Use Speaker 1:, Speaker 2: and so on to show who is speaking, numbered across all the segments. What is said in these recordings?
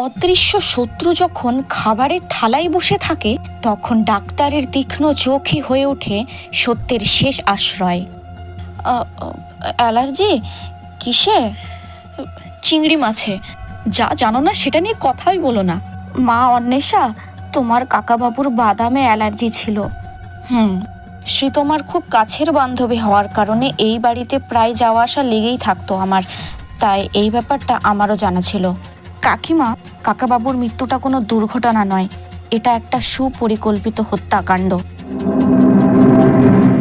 Speaker 1: অদৃশ্য শত্রু যখন খাবারের থালায় বসে থাকে তখন ডাক্তারের তীক্ষ্ণ চোখই হয়ে ওঠে সত্যের শেষ আশ্রয়। অ্যালার্জি কিসে? চিংড়ি মাছে। যা জানো না সেটা নিয়ে কথাই বলো না। মা অন্বেষা, তোমার কাকাবাবুর বাদামে অ্যালার্জি ছিল। সে তোমার খুব কাছের বান্ধবী হওয়ার কারণে এই বাড়িতে প্রায় যাওয়া আসা লেগেই থাকতো আমার, তাই এই ব্যাপারটা আমারও জানা ছিল। কাকিমা, কাকাবাবুর মৃত্যুটা কোনো দুর্ঘটনা নয়, এটা একটা সুপরিকল্পিত হত্যাকাণ্ড।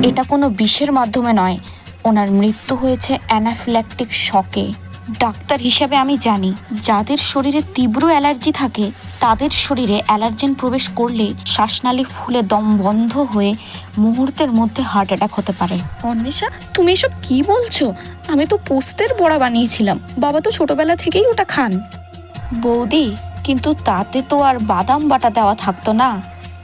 Speaker 1: এটা কোনো বিষের মাধ্যমে নয়, ওনার মৃত্যু হয়েছে অ্যানাফিল্যাক্টিক শকে। ডাক্তার হিসাবে আমি জানি যাদের শরীরে তীব্র অ্যালার্জি থাকে তাদের শরীরে অ্যালার্জেন প্রবেশ করলে শ্বাসনালী ফুলে দম বন্ধ হয়ে মুহূর্তের মধ্যে হার্ট অ্যাটাক হতে পারে। অন্বেষা, তুমি এসব কি বলছো? আমি তো পোস্তের বড়া বানিয়েছিলাম, বাবা তো ছোটবেলা থেকেই ওটা খান। বৌদি, কিন্তু তাতে তো আর বাদাম বাটা দেওয়া থাকতো না।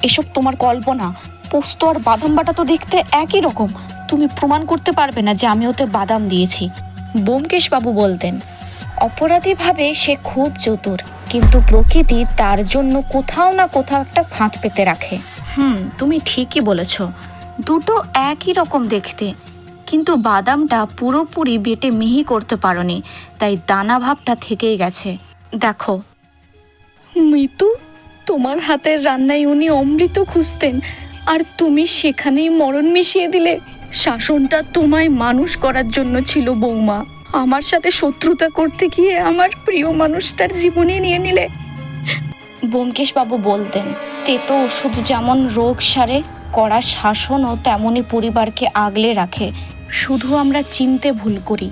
Speaker 1: এসব তোমার কল্পনা। পোস্ত আর বাদাম বাটা তো দেখতে একই রকম, তুমি প্রমাণ করতে পারবে না যে আমি ওতে বাদাম দিয়েছি। ব্যোমকেশবাবু বলতেন, অপরাধী ভাবে সে খুব চতুর, কিন্তু প্রকৃতি তার জন্য কোথাও না কোথাও একটা ফাঁদ পেতে রাখে। তুমি ঠিকই বলেছ, দুটো একই রকম দেখতে, কিন্তু বাদামটা পুরোপুরি বেটে মিহি করতে পারোনি, তাই দানা ভাবটা থেকেই গেছে। দেখো মিতু, তোমার হাতের রান্নায় উনি অমৃত খুঁজতেন, আর তুমি সেখানেই মরণ মিশিয়ে দিলে। শাসনটা তোমায় মানুষ করার জন্য ছিল বৌমা, আমার সাথে শত্রুতা করতে গিয়ে আমার প্রিয় মানুষটার জীবনে নিয়ে নিলে। ব্যোমকেশবাবু বলতেন, তেতো ওষুধ যেমন রোগ সারে, কড়া শাসনও তেমনই পরিবারকে আগলে রাখে। শুধু আমরা চিনতে ভুল করি।